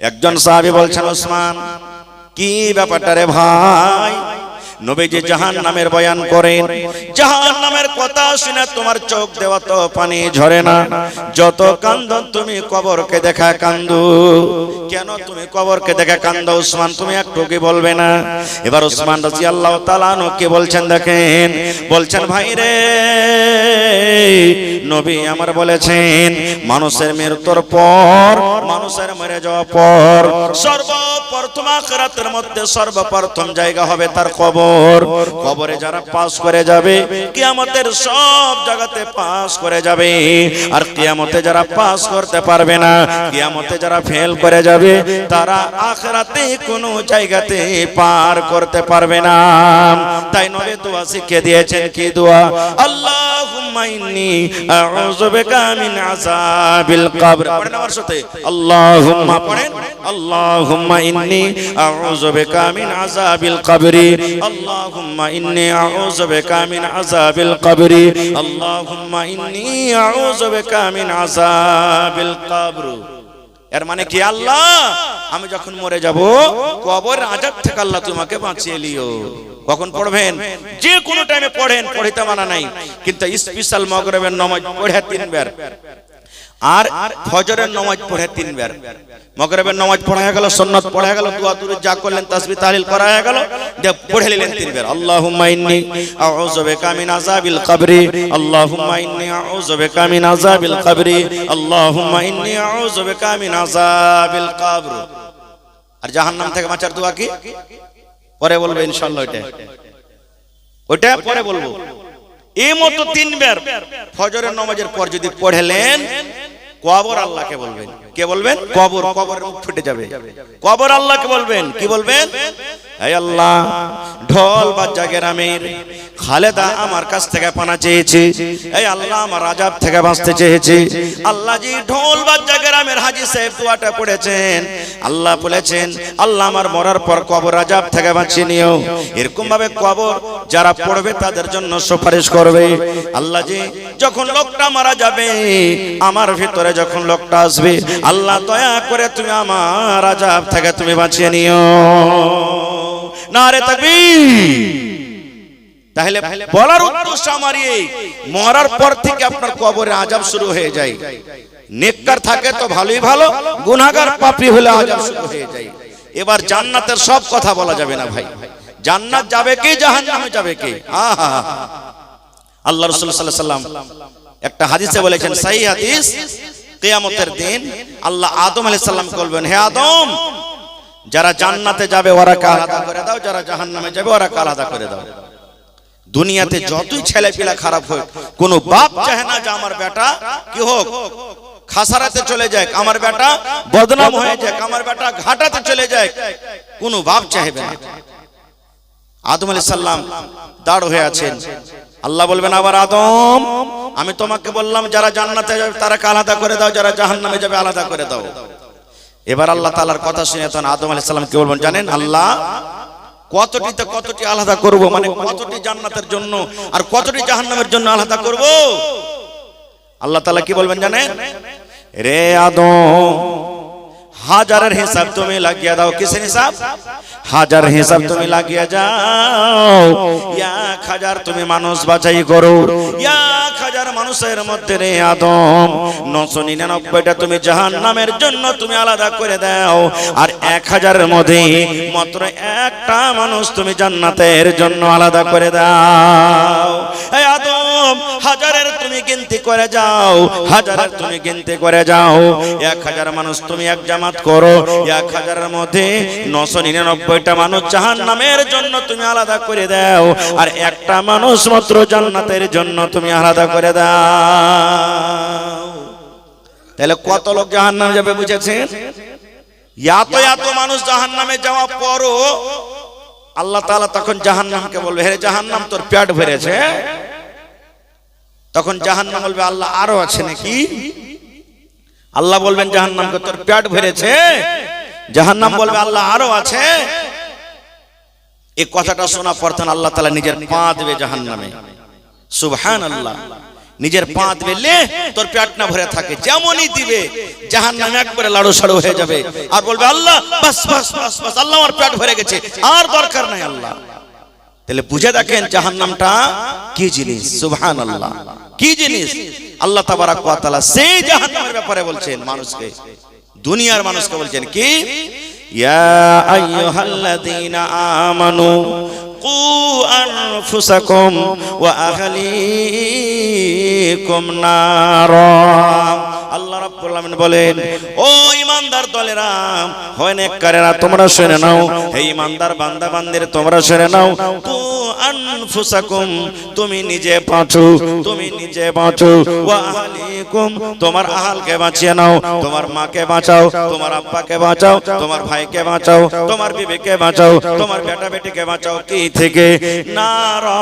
একজন সাহাবী বলছেন, ওসমান কি ব্যাপারটা রে ভাই? নবীজি জাহান্নামের বয়ান করেন, জাহান্নামের কথা শুনে তোমার চোখ দেওয়া তো পানি ঝরে না, যত কান্দো তুমি কবরকে দেখা কান্দো। কেন তুমি কবরকে দেখা কান্দো ওসমান, তুমি একটু কি বলবে না? এবার ওসমান রাদিয়াল্লাহু তাআলা আনহু কি বলছেন দেখেন, বলছেন ভাই রে, নবী আমার বলেছেন মানুষের মৃত্যুর পর, মানুষের মরে যাওয়ার পর সর্বপ্রথম আখিরাতের মধ্যে সর্বপ্রথম জায়গা হবে তার কবর। কবরে যারা পাস করে যাবে কিয়ামতের সব জায়গাতে পাস করে যাবে, আর কিয়ামতে যারা পাস করতে পারবে না, কিয়ামতে যারা ফেল করে যাবে, তারা আখিরাতে কোনো জায়গাতে পার করতে পারবে না। তাই নবী দোয়া শিখিয়ে দিয়েছেন, কি দোয়া? আল্লাহুম্মা ইন্নী আউযু বিকা মিন আযাবিল কবর। পড়েন আমার সাথে, আল্লাহুম্মা, পড়েন, আল্লাহুম্মা ইন্নী আউযু বিকা মিন আযাবিল কবরি, আল্লাহুম্মা ইন্নী আউযু বিকা মিন আযাবিল কবরি, আল্লাহুম্মা ইন্নী আউযু বিকা মিন আযাবিল কবর। এর মানে কি? আল্লাহ, আমি যখন মরে যাব কবরের আযাব থেকে আল্লাহ তোমাকে বাঁচিয়ে লিও। কখন পড়বেন? যে কোনো টাইমে পড়েন, পড়িতে মানা নাই, কিন্তু স্পেশাল মাগরিবের নামাজ পড়ে 3 বার, আর ফজরের নামাজ পড়ে 3 বার। মাগরিবের নামাজ পড়া হয়ে গেল, সুন্নাত পড়া হয়ে গেল, দোয়া দুরূদ যা করলেন, তাসবিহ তাহলিল করা হয়ে গেল, পড়ে নিলেন 3 বার। আল্লাহুম্মা ইন্নী আউযু বিকা মিন আযাবিল কবরি, আল্লাহুম্মা ইন্নী আউযু বিকা মিন আযাবিল কবরি, আল্লাহুম্মা ইন্নী আউযু বিকা মিন আযাবিল কবর। আর জাহান্নাম থেকে বাঁচার দোয়া কি? পরে বলবো ইনশাআল্লাহ, ওটা পরে বলবো। এই মতো 3 বার ফজরের নামাজের পর যদি পড়লেন, কবর আল্লাহকে বলবেন। কে বলবেন? কবর, কবরের মুখ ফুটে যাবে। কবর আল্লাহকে বলবেন, কি বলবেন? হে আল্লাহ, ঢোল বাজা গ্রামের খালেদা আমার কাছ থেকে পানা চেয়েছে, এই আল্লাহ আমার আযাব থেকে বাঁচতে চেয়েছে। আল্লাহ জি ঢোল বাজা গ্রামের হাজী সাহেব দোয়াটা পড়েছেন, আল্লাহ বলেছেন, আল্লাহ আমার মরার পর কবর আযাব থেকে বাঁচিয়ে নিও। এরকম ভাবে কবর যারা পড়বে তাদের জন্য সুপারিশ করবে। আল্লাহ জি যখন লোকটা মারা যাবে, আমার ভিতরে যখন লোকটা আসবে, আল্লাহ দয়া করে তুমি আমার আযাব থেকে তুমি বাঁচিয়ে নিও। নারে তাকবীর। তাহলে বলার উদ্দেশ্য আমার এই, মরার পর থেকে আপনার কবরে আযাব শুরু হয়ে যায়। নেককার থাকে তো ভালোই ভালো, গুনাহগার পাপী হলে আযাব শুরু হয়ে যায়। এবার জান্নাতের সব কথা বলা যাবে না ভাই। জান্নাত যাবে কে, জাহান্নামে যাবে কে? আল্লাহ রাসূল সাল্লাল্লাহু আলাইহি ওয়াসাল্লাম একটা হাদিসে বলেছেন, সহিহ হাদিস, কিয়ামতের দিন আল্লাহ আদম আলাইহিস সালামকে বলবেন, হে আদম, যারা জান্নাতে যাবে ওরাকে আলাদা করে দাও, যারা জাহান্নামে যাবে ওরাকে আলাদা করে দাও। দুনিয়াতে যতই ছেলেপিলা খারাপ হোক, কোন বাপ চায় না যে আমার বেটা কি হোক, খাসারাতে চলে যায়, আমার বেটা বদনাম হয়ে যায়, আমার বেটা ঘাটাতে চলে যায়, কোন বাপ চাইবে না। আদম আলাইহিস সালাম দাঁড় হয়ে আছেন, আল্লাহ বলবেন, আবার আদম, আমি তোমাকে বললাম যারা জান্নাতে যাবে তারাকে আলাদা করে দাও, যারা জাহান্নামে যাবে আলাদা করে দাও। এবার আল্লাহ তাআলার কথা শুনে তখন আদম আলাইহিস সালাম কি বলবেন জানেন? আল্লাহ, কতটিতে কতটি আলাদা করব, মানে কতটি জান্নাতের জন্য আর কতটি জাহান্নামের জন্য আলাদা করব? আল্লাহ তাআলা কি বলবেন জানেন? রে আদম, হাজারের হিসাব তুমি লাগিয়ে দাও। কিসের হিসাব? হাজার হিসাব তুমি লাগিয়ে যাও। 1000 তুমি মানুষ বাছাই করো, 1000 মানুষের মধ্যে রে আদম 999টা তুমি জাহান্নামের জন্য তুমি আলাদা করে দাও, আর 1000-এর মধ্যে মাত্র একটা মানুষ তুমি জান্নাতের জন্য আলাদা করে দাও। হে আদম, 1000-এর তুমি গিনতি করে যাও, 1000-এর তুমি গিনতি করে যাও। 1000 মানুষ তুমি এক জামাত করো, 1000-এর মধ্যে 999টা মানুষ জাহান্নামের জন্য তুমি আলাদা করে দাও, আর একটা মানুষ মাত্র জান্নাতের জন্য তুমি আলাদা করে দাও। তাহলে কত লোক জাহান্নামে যাবে বুঝেছেন? এত মানুষ জাহান্নামে যাওয়া পরও আল্লাহ তাআলা তখন জাহান্নামকে বলবে, হে জাহান্নাম, তোর পেট ভরেছে? তখন জাহান্নাম বলবে, আল্লাহ আরো আছে নাকি? আল্লাহ বলবেন জাহান্নামকে, তোর পেট ভরেছে? জাহান্নাম বলবে, আল্লাহ আরো আছে। এই কথাটা শোনা পর আল্লাহ তাআলা নিজের পা দেবে জাহান্নামে। সুবহানাল্লাহ। নিজের পা দিলে তোর পেট না ভরে থাকে, যেমনই দিবে জাহান্নাম একবারে লাড়ু সাড়ু হয়ে যাবে আর বলবে আল্লাহ বাস বাস বাস বাস, আল্লাহ আমার পেট ভরে গেছে, আর দরকার নাই আল্লাহ। তাহলে বুঝে দেখেন জাহান্নামটা কি জিনিস, সুবহানাল্লাহ, কি জিনিস। আল্লাহ তাবারাক ওয়া তাআলা সেই জাহান্নামের ব্যাপারে বলছেন মানুষকে, দুনিয়ার মানুষকে বলছেন কি, ইয়া আইয়ুহাল্লাযীনা আমানু কু আনফুসাকুম ওয়া আহলিকুম নারা। আল্লাহ রাব্বুল আলামিন বলেন, ও ঈমানদার দলেরা, হয় নেককারেরা, তোমরা শুনে নাও, হে ঈমানদার বান্দা বান্দিরা তোমরা শুনে নাও, কু আনফুসাকুম, তুমি নিজে বাঁচো, তুমি নিজে বাঁচো, ওয়া আহলিকুম, তোমার আহলকে বাঁচিয়ে নাও, তোমার মাকে বাঁচাও, তোমার আব্বাকে বাঁচাও, তোমার ভাইকে বাঁচাও, তোমার বিবিকে বাঁচাও, তোমার বেটা বেটিকে বাঁচাও, কি থেকে, নারা,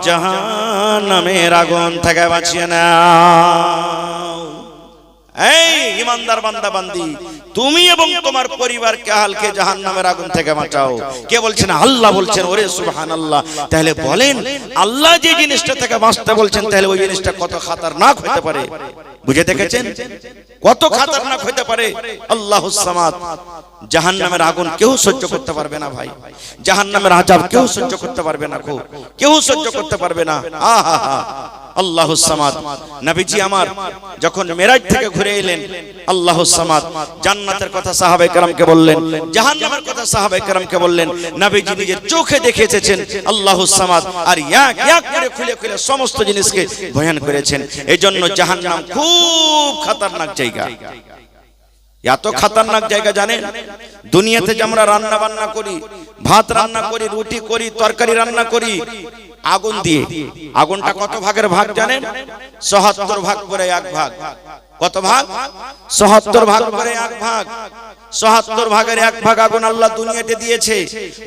জাহান্নামের আগুন থেকে বাঁচিয়ে নাও। এই ঈমানদার বান্দা বান্দি, তুমি এবং তোমার পরিবারকে আহলকে জাহান্নামের আগুন থেকে বাঁচাও। কে বলছেন? আল্লাহ বলছেন। ওরে সুবহানাল্লাহ। তাহলে বলেন আল্লাহ যে জিনিসটা থেকে বাঁচতে বলছেন, তাহলে ওই জিনিসটা কত খাতারনাক হতে পারে, বুঝে দেখেছেন? কত খাতারনাক হতে পারে। আল্লাহুস সামাদ, জাহান্নামের আগুন কেউ সহ্য করতে পারবে না ভাই, জাহান্নামের আযাব কেউ সহ্য করতে পারবে না, কেউ সহ্য করতে পারবে না। আহা হা, আল্লাহুস সামাদ। নবীজি আমার যখন মেরাজ থেকে ঘুরে এলেন, আল্লাহুস সামাদ জান্নাতের কথা সাহাবায়ে কেরামকে বললেন, জাহান্নামের কথা সাহাবায়ে কেরামকে বললেন। নবীজি নিজের চোখে দেখে এসেছেন আল্লাহুস সামাদ, আর এক এক করে খুলে খুলে সমস্ত জিনিসকে বয়ান করেছেন। এজন্য জাহান্নাম খুব খাতারনাক জায়গা। এত খাতারনাক জায়গা জানেন, দুনিয়াতে যে আমরা রান্না বান্না করি, ভাত রান্না করি, রুটি করি, তরকারি রান্না করি আগুন দিয়ে, আগুনটা কত ভাগের ভাগ জানেন? ৭৭ ভাগ করে এক ভাগ। কত ভাগ? ৭৭ ভাগ করে এক ভাগ। ৭৭ ভাগের এক ভাগ আগুন আল্লাহ দুনিয়াতে দিয়েছে।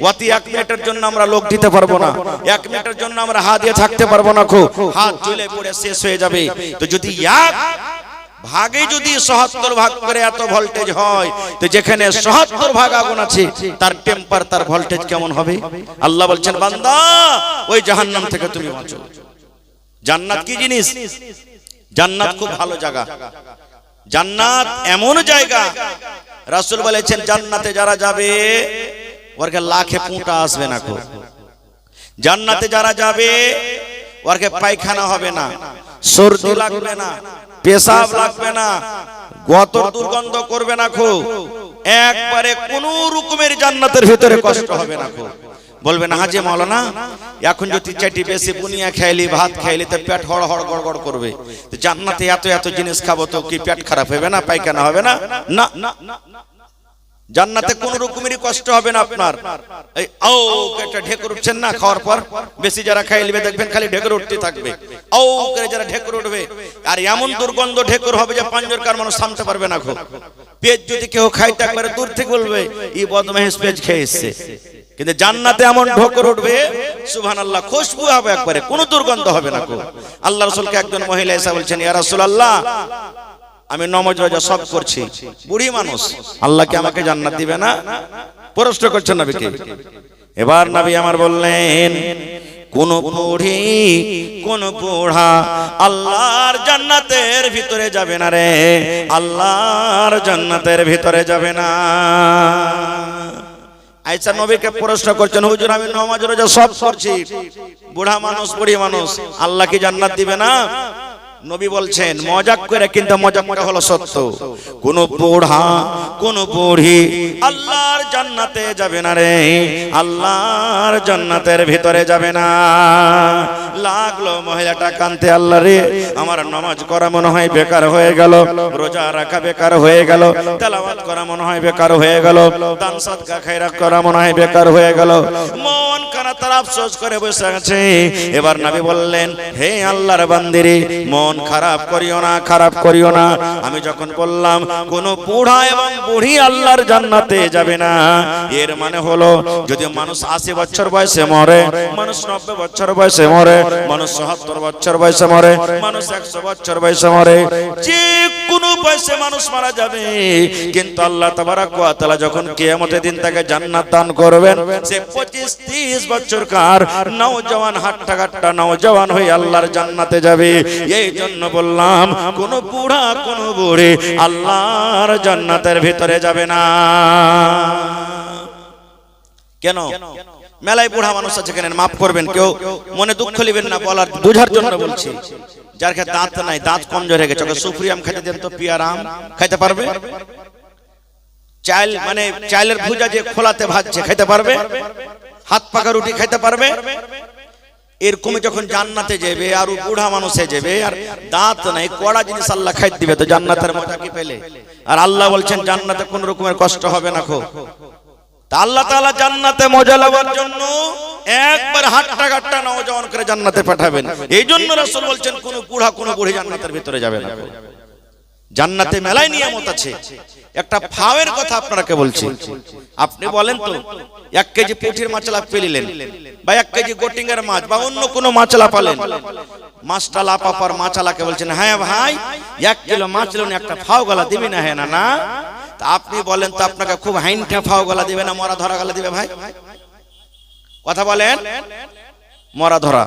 অতি ১ মিনিটের জন্য আমরা লোক দিতে পারবো না, ১ মিনিটের জন্য আমরা হাত দিয়ে থাকতে পারবো না, হাত জ্বলে পড়ে শেষ হয়ে যাবে। তো যদি এক ভাগে যদি ৭৭ ভাগ করে এত ভোল্টেজ হয়, তো যেখানে ৭৭ ভাগ আগুন আছে তার টেম্পার, তার ভোল্টেজ কেমন হবে? আল্লাহ বলছেন, বান্দা ওই জাহান্নাম থেকে তুমি বাঁচো। জান্নাত কি জিনিস? জান্নাত খুব ভালো জায়গা। জান্নাত এমন জায়গা, রাসূল বলেছেন জান্নাতে যারা যাবে ওরকে লাখে পুঁটা আসবে না। জান্নাতে যারা যাবে ওরকে পায়খানা হবে না, সর্দি লাগবে না, পেশাব লাগবে না, গতর দুর্গন্ধ করবে না, একবারে কোন রকমের জান্নাতের ভিতরে কষ্ট হবে না। বলবে না হাজি মাওলানা এখন যদি চাটি বেশি বুনিয়া খাইলি, ভাত খাইলি তো পেট হড় হড় গড়গড় করবে, তো জান্নাতে এত এত জিনিস খাবো তো কি পেট খারাপ হবে না, পায়খানা হবে না? না, জান্নাতে কোন রকমেরই কষ্ট হবে না আপনার। এই ও একটা ঢেকুর উঠছেন না খাওয়ার পর, বেশি যারা খাইলবে দেখবেন খালি ঢেকুর উঠতে থাকবে, ও করে যারা ঢেকুর উঠবে, আর এমন দুর্গন্ধ ঢেকুর হবে যে পাঁচজনকার মানুষ সামতে পারবে না। পেজ যদি কেউ খাইতে একবারে দূর থেকে বলবে এই বদমাইশ পেজ খেয়ে এসছে। কিন্তু জান্নাতে এমন ঢেকুর উঠবে সুবহানাল্লাহ, খুশবু হবে একবারে, কোনো দুর্গন্ধ হবে না। আল্লাহ রাসূলকে একজন মহিলা এসে বলছেন, ইয়া রাসূলুল্লাহ আমি নামাজ রোজা সব করছি, বুড়ি মানুষ, আল্লাহ কি আমাকে জান্নাত দিবে না? প্রশ্ন করছেন নবীকে। এবার নবী আমার বললেন, কোন বুড়ি কোন বুড়া আল্লাহর জান্নাতের ভিতরে যাবে না রে, আল্লাহর জান্নাতের ভিতরে যাবে না। আয়েশা নবীকে প্রশ্ন করছেন, হুজুর আমি নামাজ রোজা সব করছি, বুড়া মানুষ বুড়ি মানুষ, আল্লাহ কি জান্নাত দিবে না? নবী বলছেন মজাক করে, কিন্তু মজাকটা হলো সত্য, কোন বুড়া কোন বুড়ি আল্লাহর জান্নাতে যাবে না রে, আল্লাহর জান্নাতের ভিতরে যাবে না। লাগলো মহিলাটা কানতে, আল্লাহ রে আমার নামাজ করা মনে হয় বেকার হয়ে গেল, রোজা রাখা বেকার হয়ে গেল, তেলাওয়াত করা মনে হয় বেকার হয়ে গেল, দান সাদকা খায়রাত করা মনে হয় বেকার হয়ে গেল, মন কানা তার আফসোস করে বসে আছে। এবার নবী বললেন, হে আল্লাহর বান্দিরে মন খারাপ করিও না, খারাপ করিও না। আমি যখন বললাম কোন বুড়া এবং বুড়ি আল্লাহর জান্নাতে যাবে না, এর মানে হলো যদি মানুষ ৮০ বছর বয়সে মরে, মানুষ ৯০ বছর বয়সে মরে, মানুষ ৭০ বছর বয়সে মরে, মানুষ ১০০ বছর বয়সে মরে, যে কোন পয়সা মানুষ মারা যাবে, কিন্তু আল্লাহ তাবারক ওয়া তাআলা যখন কিয়ামতের দিন তাকে জান্নাত দান করবেন, সে 25-30 বছরকার নওজওয়ান হাট্টা কাট্টা নওজওয়ান হয়ে আল্লাহর জান্নাতে যাবে। এই জন্য বললাম কোন বুড়া কোন বুড়ি আল্লাহর জান্নাতের ভিতরে যাবে না। কেন? মেলায় বুড়া মানুষ আছে, কেন মাফ করবেন, কেউ মনে দুঃখ নেবেন না, বলার বুঝার জন্য বলছি। যার কাছে দাঁত নাই, দাঁত কমজোর হয়ে গেছে, ওকে সুফরি আম খেতে দেন তো, পিয়ার আম খাইতে পারবে? চাল মানে চালের ভুজা যে খোলাতে ভাজছে খাইতে পারবে? হাত পাকা রুটি খাইতে পারবে? এরকম যখন জান্নাতে যাবে আর বুড়া মানুষে যাবে আর দাঁত নাই, কড়া জিনিস আল্লাহ খাইতে দিবে, তো জান্নাতের মজা কি পেলে? আর আল্লাহ বলছেন জান্নাতে কোন রকমের কষ্ট হবে না। আল্লাহ তাআলা জান্নাতে মজা লাগার জন্য একবার হাট্টা কাট্টা নওজওয়ান করে জান্নাতে পাঠাবেন। এই জন্য রাসূল বলছেন কোন বুড়া কোন বুড়ি জান্নাতের ভিতরে যাবে না। জান্নাতে মেলায় নিয়ামত আছে। একটা ফাওয়ের কথা আপনাকে বলছি। আপনি বলেন তো 1 কেজি পুঁটির মাছলা পেলিলেন বা 1 কেজি গোটিংয়ের মাছ বা অন্য কোন মাছলা পালেন, মাছটা লাপা পর মাছলাকে বলছেন, হ্যাঁ ভাই 1 কিলো মাছ লুন, একটা ফাও গলা দিবি না? হ্যাঁ না। আপনি বলেন তো আপনাকে খুব হাইনটা ফাও গলা দিবে না মরা ধরা গলা দিবে? ভাই কথা বলেন। মরা ধরা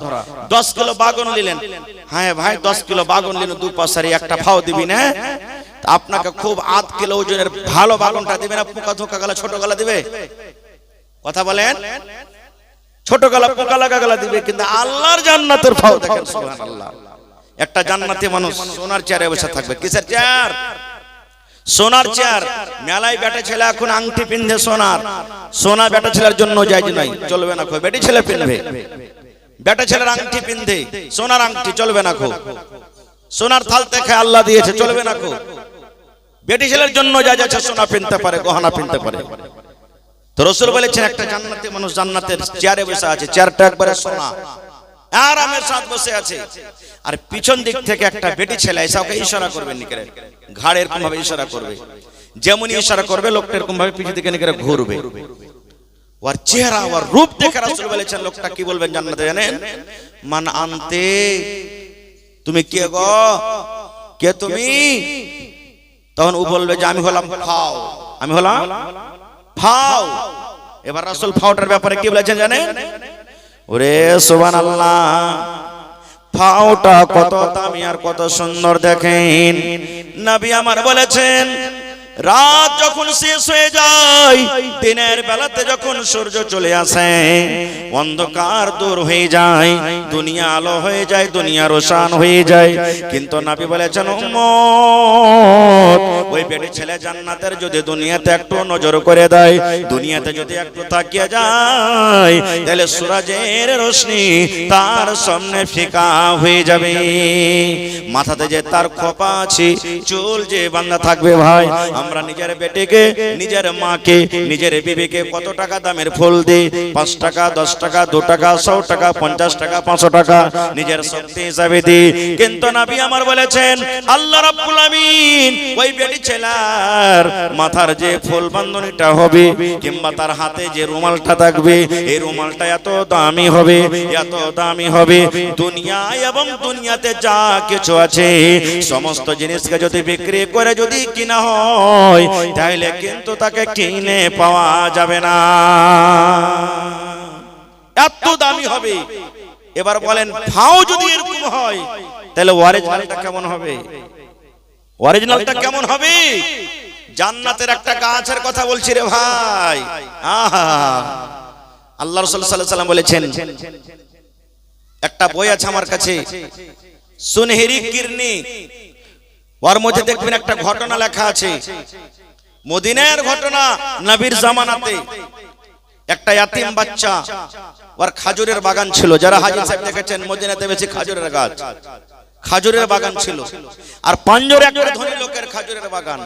10 কিলো বাগন নিলেন, হ্যাঁ ভাই 10 কিলো বাগন নিলেন, 2 পাশারি একটা ফাও দিবি না? আপনাকে খুব 8 কিলো ওজনের ভালো বাগনটা দিবে না পোকা ধোকা গলা ছোট গলা দিবে? কথা বলেন। ছোট গলা পোকা লাগা গলা দিবে। কিন্তু আল্লাহর জান্নাতের ফাও দেখেন, সুবহানাল্লাহ। একটা জান্নাতি মানুষ সোনার চেয়ারে বসে থাকবে। কিসের চেয়ার? সোনার চেয়ার। মেলায় বেটা ছেলে এখন আংটি পিনধে সোনার, সোনা বেটা ছেলের জন্য জায়েজ নাই, চলবে না। বেটি ছেলে পিনবে, বেটা ছেলের আংটি পিনধে সোনার আংটি চলবে না। সোনার থাল থেকে আল্লাহ দিয়েছে, চলবে না। বেটি ছেলের জন্য জায়েজ আছে, সোনা পিনতে পারে, গহনা পিনতে পারে। তো রাসূল বলেছেন একটা জান্নাতি মানুষ জান্নাতের চেয়ারে বসে আছে, চেয়ারটা একবারে সোনা, আরামের সাথে বসে আছে। আর পিছন দিক থেকে একটা বেটি ছেলে এসে ওকে ইশারা করবে, নিকরে ঘাড়ে এরকম ভাবে ইশারা করবে, যেমনই ইশারা করবে লোকটা এরকম ভাবে পিছন দিকে নিকরে ঘুরবে। ওর চেহারা ওর রূপ দেখে রাসূল বলেছেন লোকটা কি বলবেন জান্নাতে জানেন? মান আনতে, তুমি কে গো, কে তুমি? তখন ও বলবে যে আমি হলাম ফাও, আমি হলাম ফাও। এবার রাসূল ফাওটার ব্যাপারে কি বলেছেন জানেন? ওরে সুবহানাল্লাহ, ফাওটা কত দামি আর কত সুন্দর দেখেন। নবী আমার বলেছেন রাত যখন শেষ হয়ে যায়, দিনের বেলাতে যখন সূর্য চলে আসে, অন্ধকার দূর হয়ে যায়, দুনিয়া আলো হয়ে যায়, দুনিয়া রোশন হয়ে যায়। কিন্তু নবী বলেছেন উম্মত, ওই বেটি ছেলে জান্নাতের যদি দুনিয়াতে একটু নজর করে দেয়, দুনিয়াতে যদি একটু তাকিয়ে যায়, তাহলে সূরজের রোশনি তার সামনে ফিকা হয়ে যাবে। মাথাতে যে তার খোপা আছে, চুল যে বাঁধা থাকবে, ভাই আমরা নিজের বেটিকে, নিজের মাকে, নিজের বিবিকে কত টাকা দামের ফুল দিই? 5 টাকা, 10 টাকা, 2 টাকা, 100 টাকা, 50 টাকা, 500 টাকা নিজের শক্তি হিসাবে দিই। কিন্তু নবী আমার বলেছেন আল্লাহ রাব্বুল আমিন ওই বেটি ছেলের মাথার যে ফুল বাঁধনীটা হবে কিংবা তার হাতে যে রুমালটা থাকবে, এই রুমালটা এত দামি হবে, এত দামি হবে, দুনিয়া এবং দুনিয়াতে যা কিছু আছে সমস্ত জিনিসকে যদি বিক্রি করে যদি কিনা হয়, তাহলে কিন্তু তাকে কিনে পাওয়া যাবে না, এত দামি হবে। এবার বলেন ফাও যদি এরকম হয়, তাহলে অরিজিনালটা কেমন হবে? অরিজিনালটা কেমন হবে? জান্নাতের একটা গাছের কথা বলছি রে ভাই। আহা, আল্লাহ রাসূল সাল্লাল্লাহু আলাইহি ওয়াসাল্লাম বলেছেন, একটা বই আছে আমার কাছে, সুনহেরি কিরনি, ওর মধ্যে দেখবেন একটা ঘটনা লেখা আছে, মদিনার ঘটনা। নবীর জামানাতে একটা ইয়াতিম বাচ্চা, ওর খাজুরের বাগান ছিল। যারা হাজী সাহেব দেখেছেন মদিনাতে বেশি খাজুরের গাছ, খাজুরের বাগান ছিল। আর পাঞ্জরে একটা ধনী লোকের খাজুরের বাগান।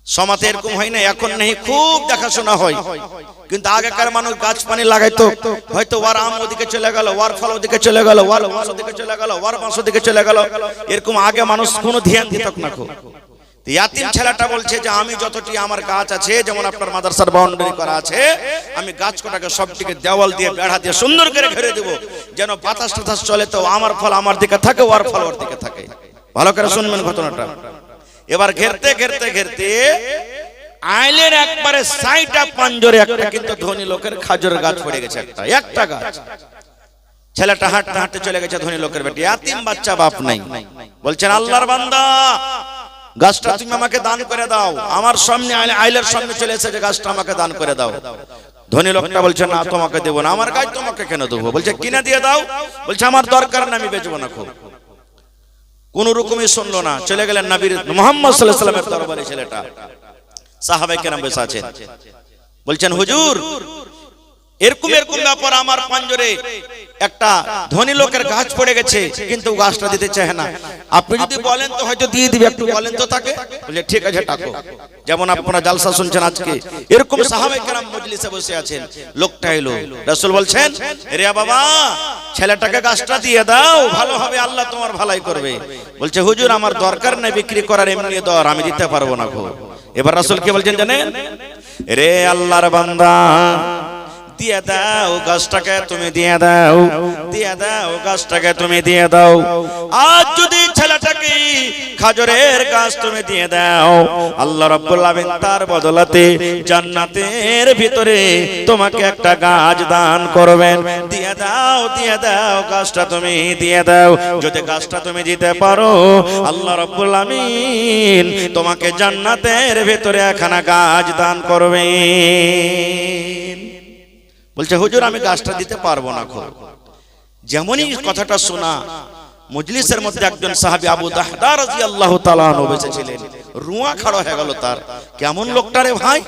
সমাজে এরকম হয় না, এখন নেই, খুব দেখাশোনা হয়। কিন্তু আগেকার মানুষ গাছ পানি লাগাইতো, হয়তো ওয়ার আম ওদিকে চলে গেল, ওয়ার ফল ওদিকে চলে গেল, ওয়ার বাঁশ ওদিকে চলে গেল, ওয়ার বাঁশ ওদিকে চলে গেল, এরকম আগে মানুষ কোনো ধ্যান দিত না। ইয়াতিম ছেলেটা বলছে যে আমি যতটি আমার গাছ আছে, যেমন আপনার মাদ্রাসার বাউন্ডারি করা আছে, আমি গাছ কটাকে সবটিকে দেওয়াল দিয়ে বেড়া দিয়ে সুন্দর করে ঘিরে দেব, যেন বাতাস টাতাস চলে তো আমার ফল আমার দিকে থাকে, ওর ফল ওর দিকে থাকে। ভালো করে শুনবেন ঘটনাটা। এবার ঘেরতে ঘেরতে ঘেরতে আইলের একবারে সাইটা পাঞ্জরে একটা কিন্তু ধনী লোকের খাজুর গাছ পড়ে গেছে, একটা গাছ। ছেলেটা হাঁটতে হাঁটতে চলে গেছে ধনী লোকের বেটি, এতিম বাচ্চা, বাপ নাই। বলছেন আল্লাহর বান্দা, গাছটা তুমি আমাকে দান করে দাও। আমার সামনে আইলের সামনে চলে এসেছে, গাছটা আমাকে দান করে দাও। ধনী লোকটা বলছে না, তোমাকে দেবো না। আমার গাছ তোমাকে কেন দেবো? বলছে কিনে দিয়ে দাও। বলছে আমার দরকার না, আমি বেচবো না। খুব কোন রকমই শুনলো না, চলে গেলেন নবীর মুহাম্মদ সাল্লাল্লাহু আলাইহি ওয়াসাল্লামের দরবারে। ছেলেটা সাহাবায়ে কেরাম বসে আছেন, বলছেন হুজুর এরকম এরকম ব্যাপার, আমার পাঞ্জরে একটা ধনী লোকের গাছ পড়ে গেছে, কিন্তু গাছটা দিতে চায় না। আপনি যদি বলেন তো হয়তো দিয়ে দিবে, একটু বলেন তো তাকে। বলে ঠিক আছে টাকো। যেমন আপনারা জালসা শুনছেন আজকে, এরকম সাহাবায়ে কেরাম মজলিসে বসে আছেন। লোকটা এলো, রাসূল বলছেন রে বাবা, ছেলেটাকে গাছটা দিয়ে দাও, ভালো হবে, আল্লাহ তোমার ভালাই করবে। বলছে হুজুর আমার দরকার নাই বিক্রি করার, এমনি দর, আমি দিতে পারবো না। এবার রাসূল কি বলছেন জানেন? রে আল্লাহর বান্দা, দিয়ে দাও গাছটাকে, তুমি দিয়ে দাও, দিয়ে দাও গাছটাকে, তুমি দিয়ে দাও। আজ যদি ছেলেটাকে খাজরের গাছ তুমি দিয়ে দাও, আল্লাহ রাব্বুল আলামিন তার বদলাতে জান্নাতের ভিতরে তোমাকে একটা গাছ দান করবেন। দিয়ে দাও, দিয়ে দাও গাছটা, তুমি দিয়ে দাও। যদি গাছটা তুমি দিতে পারো, আল্লাহ রাব্বুল আলামিন তোমাকে জান্নাতের ভিতরে একখানা গাছ দান করবেন। বলছে হুজুর আমি গাছটা দিতে পারবো না। যেমনই কথাটা শোনা, মজলিসের মধ্যে একজন সাহাবী আবু দাহদা রাদিয়াল্লাহু তাআলা আনহু বসেছিলেন, রুয়া খাড়া হয়ে গেল তার। কেমন লোকটা রে ভাই!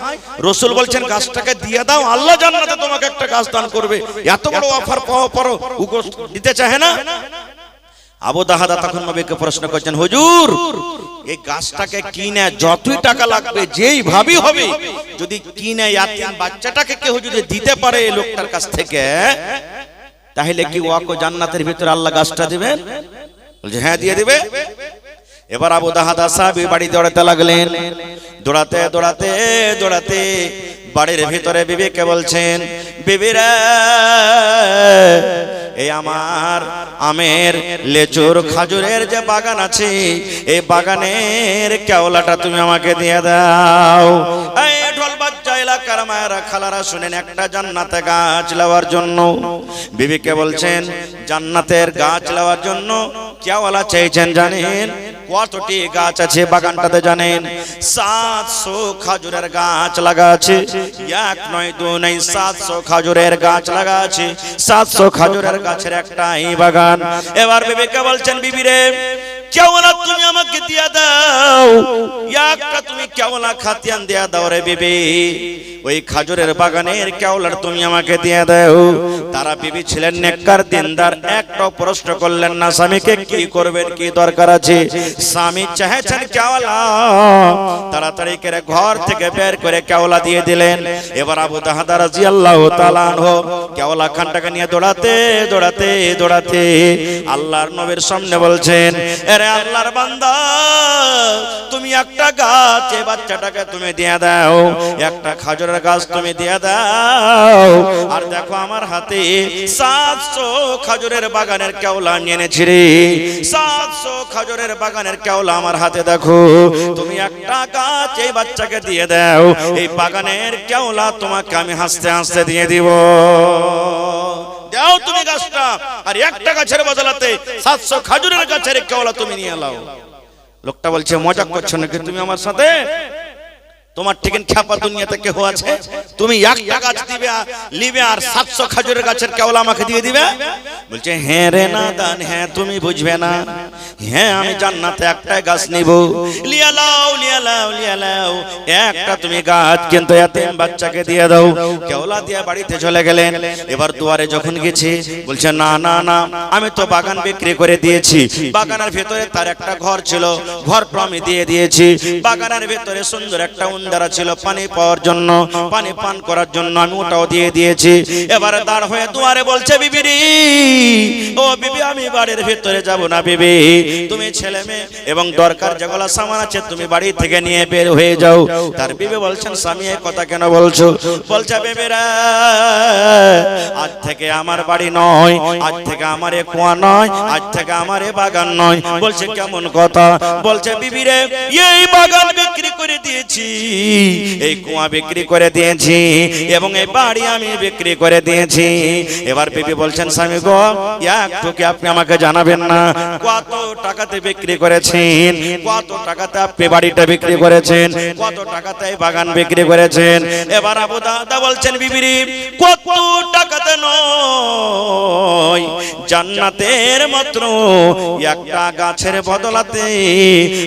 রাসূল বলছেন গাছটাকে দিয়ে দাও, আল্লাহ জান্নাতে তোমাকে একটা গাছ দান করবে। এত বড় অফার পাওয়ার পরও দিতে চায় না। আবু দাহদা তখন নবীকে প্রশ্ন করছেন, হুজুর এই গাছটাকে কিনে যতই টাকা লাগবে, যেই ভাবি হবে, যদি কিনে ইয়াতিম বাচ্চাটাকে কেউ যদি দিতে পারে এই লোকটার কাছ থেকে, তাহলে কি ওয়াকে জান্নাতের ভিতরে আল্লাহ গাছটা দিবেন? বলছে হ্যাঁ দিয়ে দিবে। এবার আবু দাহদা সাহাবী বাড়ি দৌড়াতে লাগলেন। দৌড়াতে দৌড়াতে দৌড়াতে বাড়ির ভিতরে বিবিকে বলছেন, বিবিরা এই আমার আমের, লেচুর, খাজুরের যে বাগান আছে, এই বাগানের কেওলাটা তুমি আমাকে দিয়ে দাও। এই ঢোল বাজা এলাকার মায়েরা খালারা শুনেন, একটা জান্নাতে গাছ লাগার জন্য বিবিকে বলছেন, জান্নাতের গাছ লাগার জন্য কেওলা চাইছেন। জানেন কতটি গাছ আছে বাগানটাতে? জানেন 700 খাজুরের গাছ লাগা আছে। এক নয় দু নয়, 700 খাজুরের গাছ লাগা আছে। 700 খাজুরের গাছের একটাই বাগান। এবার বিবিকে বলছেন, বিবি রে কেওলা তুমি আমাকে দিয়ে দাও, একটা তুমি কেওলা খাতিয়ান দিয়ে দাও রে বিবি, ওই খাজুরের বাগানের কেওলার তুমি আমাকে দিয়ে দাও। তারা বিবি ছিলেন নেককার দিনদার, একটাও প্রশ্ন করলেন না স্বামীকে কি করবেন, কি দরকার আছে। স্বামী চাইছেন কেওলা, তাড়াতাড়ি করে ঘর থেকে বের করে কেওলা দিয়ে দিলেন। এবার আবু দাহদা রাদিয়াল্লাহু তাআলা আনহু কেওলা খানটাকে নিয়ে দৌড়াতে দৌড়াতে দৌড়াতে আল্লাহর নবীর সামনে বলছেন, আরে আল্লাহর বান্দা, তুমি একটা গাছ এই বাচ্চাটাকে তুমি দিয়ে দাও, একটা খাজুরের গাছ তুমি দিয়ে দাও। আর দেখো আমার হাতে 700 খাজুরের বাগানের কেওলা নিয়ে এনেছি রে। 700 খাজুরের বাগানের কেওলা আমার হাতে দেখো, তুমি একটা গাছ এই বাচ্চাকে দিয়ে দাও, এই বাগানের কেওলা তোমাকে আমি হাসতে হাসতে দিয়ে দিব। দাও তুমি গাছটা, আর একটা গাছের বদলাতে 700 খাজুরের গাছের কেওলা তুমি নিয়ে নাও। লোকটা বলছে মজা করছো নাকি তুমি আমার সাথে? তোমার ঠিক খ্যাপা দুনিয়াতে কেউ আছে? তুমি একটা গাছ দিবে নিবে আর 700 খাজুরের গাছের কেওলা আমাকে দিয়ে দিবে? বলছে হ্যাঁ রে নাদান, হ্যাঁ তুমি বুঝবে না, হ্যাঁ আমি জান্নাতে একটা গাছ নিব। লিয়া লাও লিয়া লাও লিয়া লাও, একটা তুমি গাছ কিন্তু এতিম বাচ্চাকে দিয়ে দাও। কেওলা দিয়ে বাড়িতে চলে গেলেন। এবার দুয়ারে যখন গেছে বলছে না না না, আমি তো বাগান বিক্রি করে দিয়েছি। বাগানের ভিতরে তার একটা ঘর ছিল, ঘরটা আমি দিয়ে দিয়েছি। বাগানের ভিতরে সুন্দর একটা উন্দারা ছিল পানি পাওয়ার জন্য, পানি পান করার জন্য, আমি ওটাও দিয়ে দিয়েছি। এবারে দাঁড় হয়ে দুয়ারে বলছে, বিবি রে, ও বিবি আমি বাড়ির ভিতরে যাব না বিবি, তুমি ছেলে মেয়ে এবং দরকার যেগুলো সামান আছে তুমি বাড়ি থেকে নিয়ে বের হয়ে যাও। তার বিবি বলছেন স্বামী এই কথা কেন বলছো? বলছে বেবিরা আজ থেকে আমার বাড়ি নয়, আজ থেকে আমার এ কুয়া নয়, আজ থেকে আমার এ বাগান নয়। বলছে কেমন কথা? বলছে বিবিরে এই বাগান বিক্রি করে দিয়েছি, এই কুয়া বিক্রি করে দিয়েছি এবং এই বাড়ি আমি বিক্রি করে দিয়েছি। এবার বিবি বলছেন স্বামী গো একটু কি আপনি আমাকে জানাবেন না কত টাকাতে বিক্রি করেছেন, কত টাকাতে আপনি বাড়িটা বিক্রি করেছেন, কত টাকাতে এই বাগান বিক্রি করেছেন? এবার আবু দাদা বলছেন বিবিরি কত টাকাতে নয়, জান্নাতের মাত্র একটা গাছের বদলাতে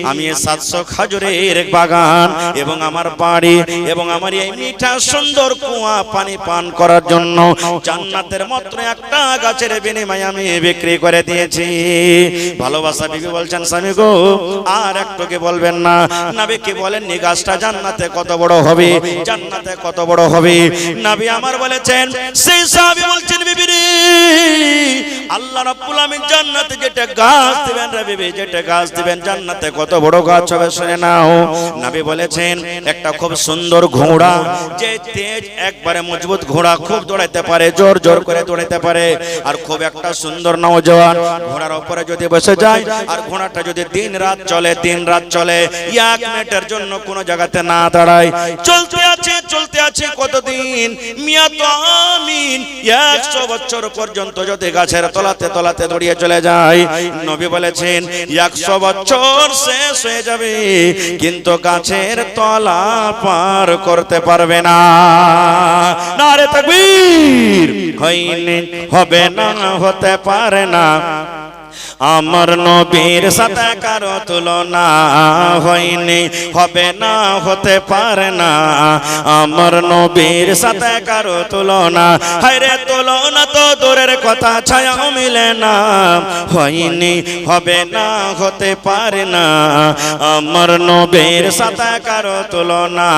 আমি 700 খেজুরের বাগান এবং আমার বাড়ি এবং আমার এই মিঠা সুন্দর কুয়া পানি পান করার জন্য জান্নাতের মাত্র একটা গাছের বিনিময়ে আমি বিক্রি করে দিয়েছি। ভালোবাসা বিবি বলছেন স্বামী গো আর একটু কি বলবেন না? নবী কি বলেননি গাছটা জান্নাতে কত বড় হবে, জান্নাতে কত বড় হবে? নবী আমার বলেছেন, সেই সাহাবী বলছেন বিবি রে আল্লাহ রাব্বুল আমিন জান্নাতে যেটা গাছ দিবেন রে বিবি, যেটা গাছ দিবেন জান্নাতে কত বড় গাছ হবে শুনে নাও। নবী বলেছেন একটা খুব সুন্দর ঘোড়া, যে তেজ একবারে মজবুত ঘোড়া, খুব দৌড়াইতে পারে, জোর জোর করে দৌড়াইতে পারে। আর খুব একটা সুন্দর নওজোয়ান ঘোড়ার উপরে যদি বসে যায় আর ঘোড়াটা যদি দিন রাত চলে, দিন রাত চলে, 1 মিনিটের জন্য কোনো জায়গাতে না দাঁড়ায়, চলতে আছে কতদিন? মিয়াত আমিন 100 বছর পর্যন্ত যদি গাছের তলাতে তলাতে দৌড়িয়ে চলে যায়। নবী বলেছেন 100 বছর শেষ হয়ে যাবে কিন্তু গাছের তলা পার করতে পারবে না। নারে তাকবীর! হয়নি, হবে না, হতে পারে না আমার নবীর সাথে কারো তুলনা, হয়নি, হবে না, হতে পারে না আমার নবীর সাথে কারো তুলনা। হায়রে তুলনা তো দূরের কথা, ছায়াও মিলে না, হয়নি, হবে না, হতে পারে না আমার নবীর সাথে কারো তুলনা,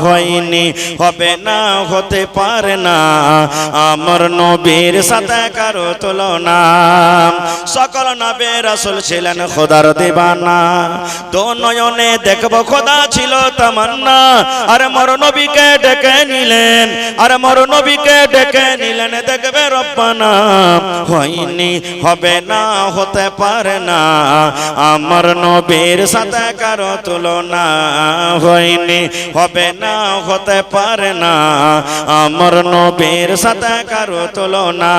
হয়নি, হবে না, হতে পারে না আমার নবীর সাথে কারো তুলনা। সকল নবী রাসূল ছিলেন খোদার দিবানা, দো নয়নে দেখব খোদা ছিল তামান্না। আর মোর নবীকে ডেকে নিলেন, আর মোর নবীকে ডেকে নিলেন দেখবে রব্বানা, হয়নি, হবে না, হতে পারে না আমার নবীর সাথে কারো তুলনা, হয়নি, হবে না, হতে পারে না আমার নবীর সাথে কারো তুলনা।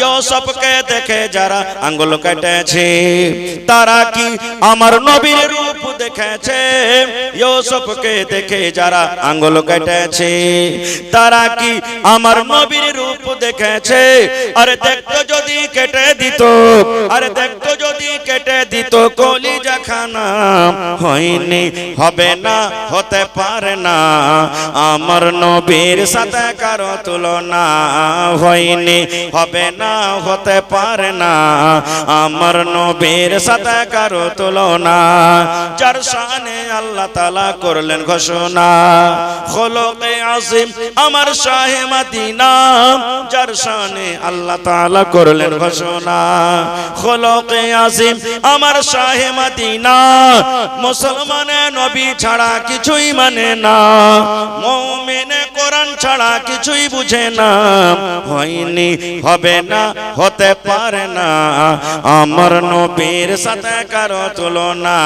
ইউসুফকে দেখে যারা আঙ্গুল কেটেছে তারা কি আমার নবীর রূপ দেখেছে? ইউসুফকে দেখে যারা আঙ্গুল কেটেছে তারা কি আমার নবীর রূপ দেখেছে? আরে দেখতো যদি কেটে দিত, আরে দেখতো যদি কেটে দিত কলিজা খানা, হয়নি, হবে না, হতে পারে না আমার নবীর সাথে কারো তুলনা, হয়নি, হবে না, হতে পারে না আমার নবীর সাথে কারো তুলনা। যার শানে আল্লাহ তাআলা করলেন ঘোষণা, খোলকে আজিম আমার শাহে মদিনা, যার শানে আল্লাহ তাআলা করলেন ঘোষণা, খোলকে আজিম আমার শাহে মদিনা। মুসলমানে নবী ছাড়া কিছুই মানে না, মুমিনে কোরআন ছাড়া কিছুই বুঝে না, হয়নি, হবে না, হতে পারে না আমার নবীর সাথে কারো তুলনা,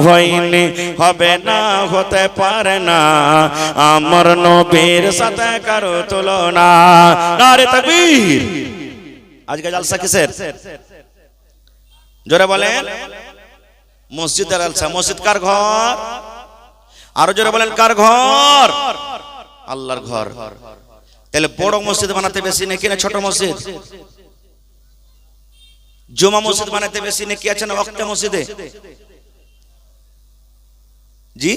হয়নি, হবে না, হতে পারে না আমার নবীর সাথে কারো তুলনা। নারে তাকবীর! আজকে জালসা কিসের? জোরে বলেন। মসজিদের জালসা। মসজিদ কার ঘর? আরো জোরে বলেন কার ঘর? আল্লাহর ঘর। তাহলে বড় মসজিদ বানাতে বেশি নাকি না ছোট মসজিদ? জুমা মসজিদ বানাতে বেশি নাকি আছে না ওয়াক্তে মসজিদে? জি,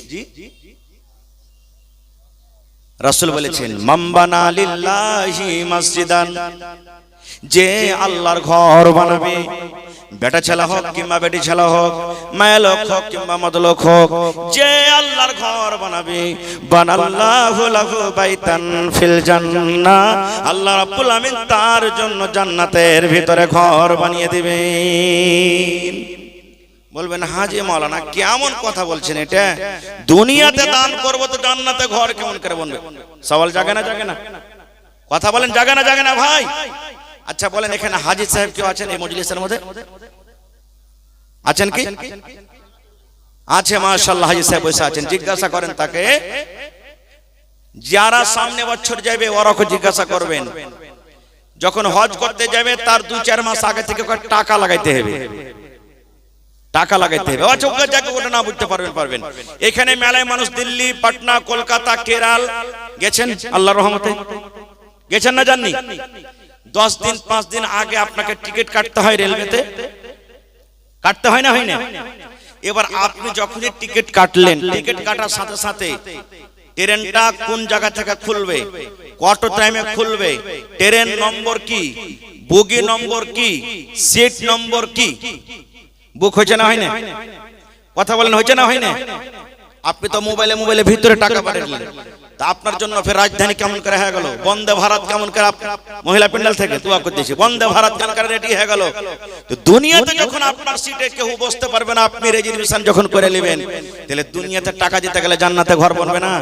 রাসূল বলেছেন মান বানা লিল্লাহি মসজিদান, যে আল্লাহর ঘর বানাবে, বেটা ছেলে হোক কিংবা বেটি ছেলে হোক, মেয়ে লোক হোক কিংবা মদ লোক হোক, যে আল্লাহর ঘর বানাবে, বানাল্লাহু লাহু বাইতান ফিল জান্নাহ, আল্লাহ রাব্বুল আমিন তার জন্য জান্নাতের ভিতরে ঘর বানিয়ে দিবেন। বলবেন হাজি মাওলানা কেমন কথা বলছেন এটা, দুনিয়াতে দান করব তো জান্নাতে ঘর কেমন করে বনবে? সওয়াল জাগে না জাগে না? কথা বলেন জাগে না জাগে না ভাই? আচ্ছা বলেন এখানে হাজি সাহেব কেউ আছেন এই মজলিসের মধ্যে? আছেন কি? আছে মাশাআল্লাহ, হাজি সাহেব বসে আছেন। জিজ্ঞাসা করেন তাকে, যারা সামনে বছর যাবে ওরাকে জিজ্ঞাসা করবেন, যখন হজ করতে যাবে তার 2-4 মাস আগে থেকে টাকা লাগাইতে হবে, টাকা লাগাইতে হবে। অযোগ্য যাকে ওটা না বুঝতে পারবেন। এখানে মেলায় মানুষ দিল্লি, পাটনা, কলকাতা, কেরাল গেছেন, আল্লাহর রহমতে গেছেন না জাননি? 10 দিন 5 দিন আগে আপনাকে টিকিট কাটতে হয় রেলওয়েতে, কাটতে হয় না? হয় না? এবার আপনি যখনই টিকিট কাটলেন, টিকিট কাটার সাথে সাথে ট্রেনটা কোন জায়গা থেকে খুলবে, কত টাইমে খুলবে, ট্রেন নম্বর কি, বগি নম্বর কি, সিট নম্বর কি, বুক হয়েছে না হয় না? কথা বলেন হয়েছে না হয় না? আপনি তো মোবাইলে ভিতরে টাকা পাঠালেন, তা আপনার জন্য ফের রাজধানী কেমন করে হয়ে গেল, বন্দে ভারত কেমন করে, মহিলা প্যান্ডেল থেকে দোয়া করতেছি বন্দে ভারত কেমন করে রেডি হয়ে গেল। তো দুনিয়াতে যখন আপনার সিটে কেউ বসতে পারবে না, আপনি রিজার্ভেশন যখন করে নেবেন, তাহলে দুনিয়াতে টাকা দিতে গেলে জান্নাতে ঘর বনবে না?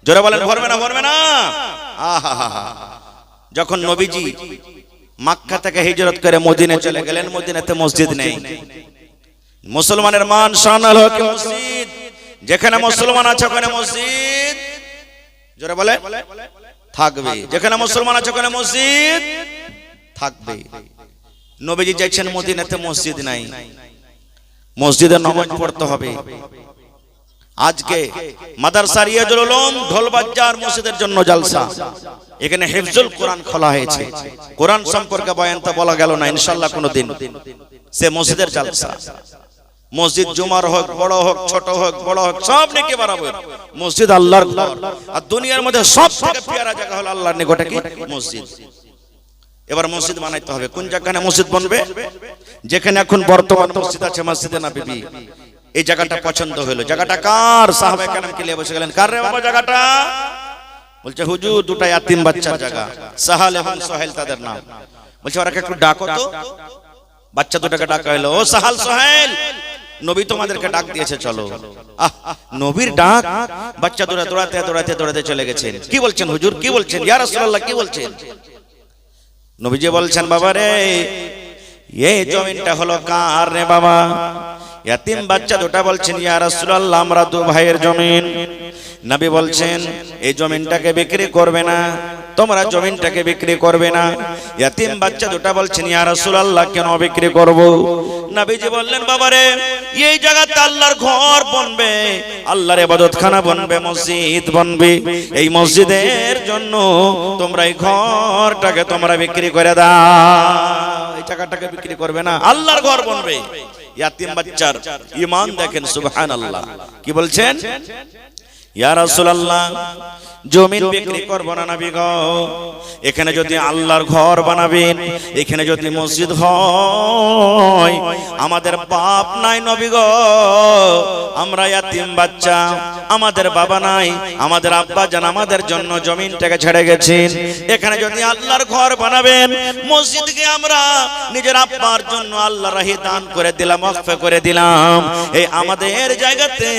জোরে বলেন ভরবে না? ভরবে না? আহা, যখন নবীজি মক্কা থেকে হিজরত করে মদিনা চলে গেলেন, মদিনাতে মসজিদ নেই। মুসলমানের মান শান হলো কি মসজিদ, যেখানে মুসলমান আছে ওখানে মসজিদ, জোরে বলে, থাকবে। যেখানে মুসলমান আছে ওখানে মসজিদ থাকবে। নবীজি যাচ্ছেন মদিনাতে, মসজিদ নাই, মসজিদে নামাজ পড়তে হবে। আজকে মাদ্রাসা রিয়াজুল উলুম ঢোলবাজার মসজিদের জন্য জলসা, এখানে হিফজুল কোরআন খোলা হয়েছে। কোরআন সম্পর্কে বয়ান তো বলা গেল না, ইনশাআল্লাহ কোনদিন সে মসজিদের জলসা। মসজিদ জুমার হোক, বড় হোক, ছোট হোক, বড় হোক, সব নেকি বরাবর। মসজিদ আল্লাহর ঘর, আর দুনিয়ার মধ্যে সবথেকে প্যারা জায়গা হলো আল্লাহর নিকটে কি মসজিদ। এবার মসজিদ বানাইতে হবে। কোন জায়গায় মসজিদ বনবে? যেখানে এখন বর্তমান মসজিদ আছে, মসজিদে নববী, এই জায়গাটা পছন্দ হলো। জায়গাটা কার? সাহাবায়ে কেরামকে নিয়ে বসে গেলেন, কার রে বাবা জায়গাটা? বলছে হুজুর দুটো ইয়াতিম বাচ্চার জায়গা, সাহাল এবং সোহেল তাদের নাম। বলছে ওরাকে একটু ডাকো তো। বাচ্চা দুটাকে ডাকা হলো, ও সাহাল সোহেল, নবী তোমাদেরকে ডাক দিয়েছে, চলো। নবীর ডাক, বাচ্চা দুটা দৌড়াতে চলে গেছেন। কি বলছেন হুজুর, কি বলছেন ইয়া রাসূলুল্লাহ, কি বলছেন? নবীজি বলছেন, বাবা রে এই জমিনটা হলো কার রে বাবা? ইয়াতিম বাচ্চা দুটা বলছেন, ইয়া রাসূলুল্লাহ আমরা দু ভাইয়ের জমিন। নবী বলছেন এই জমিনটাকে বিক্রি করবে না, তোমরা জমিনটাকে বিক্রি করবে না। ইয়াতিম বাচ্চা দুটা বলছেন, ইয়া রাসূলুল্লাহ কেন বিক্রি করব? নবীজি বললেন, বাবারে এই জায়গাতে আল্লাহর ঘর বনবে, আল্লাহর ইবাদতখানা বনবে, মসজিদ বনবে। এই মসজিদের জন্য তোমরা এই ঘরটাকে তোমরা বিক্রি করে দাও। এই জায়গাটাকে বিক্রি করবে না, আল্লাহর ঘর বনবে। ইয়াতিম বাচ্চার ঈমান দেখেন, সুবহানাল্লাহ। কি বলছেন? ইয়া রাসূলুল্লাহ জমিন বিক্রি করব না নবী গো, এখানে যদি আল্লাহর ঘর বানাবেন, এখানে যদি মসজিদ হয়, আমাদের বাপ নাই নবী গো, আমরা ইয়াতিম বাচ্চা, আমাদের বাবা নাই, আমাদের আব্বা জান আমাদের জন্য জমিনটাকে ছেড়ে গেছেন। এখানে যদি আল্লাহর ঘর বানাবেন, মসজিদকে আমরা নিজের আব্বার জন্য আল্লাহর রাহে দান করে দিলাম, ওয়াকফ করে দিলাম। এই আমাদের জায়গাতে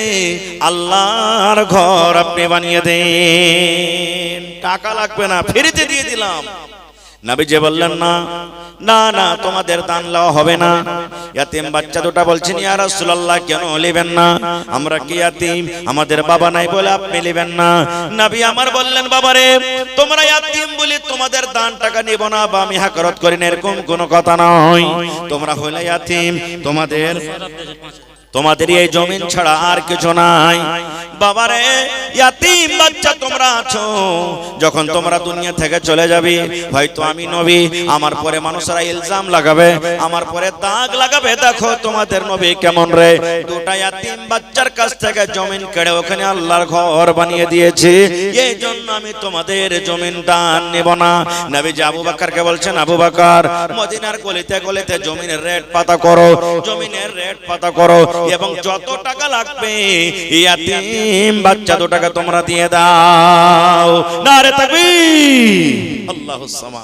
আল্লাহর ঘর আপনি বানিয়ে দেন, টাকা লাগবে না, ফ্রিতে দিয়ে দিলাম। নবীজি বললেন, না না না, তোমাদের দান লওয়া হবে না। ইয়াতিম বাচ্চা দুটা বলছেন, ইয়া রাসূলুল্লাহ কেন নেবেন না? আমরা কি ইয়াতিম, আমাদের বাবা নাই বলে আপনি নেবেন না? নবী আমার বললেন, বাবারে তোমরা ইয়াতিম বলে তোমাদের দান টাকা নিব না বা আমি হাকারত করি না, এরকম কোনো কথা নয়। তোমরা হলে ইয়াতিম, তোমাদের এই জমিন ছাড়া আর কিছু নাই। বাবারে ইয়াতিম বাচ্চা তোমরা আছো, যখন তোমরা দুনিয়া থেকে চলে যাবে, হয়তো আমি নবী, আমার পরে মানুষরা ইলজাম লাগাবে, আমার পরে দাগ লাগাবে, দেখো তোমাদের নবী কেমন রে, দুটা ইয়াতিম বাচ্চার কাছ থেকে জমিন কেড়ে ওখানে আল্লাহর ঘর বানিয়ে দিয়েছে, এই জন্য আমি তোমাদের জমিন দান নেব না। নবীজি আবু বকরকে বলছেন, আবু বকর মদিনার গলিতে গলিতে জমিনের রেট পাতা করো, জমিনের রেট পাতা করো, এবং যত টাকা লাগবে ইয়াতিম বাচ্চা দুটাকে তোমরা দিয়ে দাও। নারে তাকবীর, আল্লাহুস সামাদ।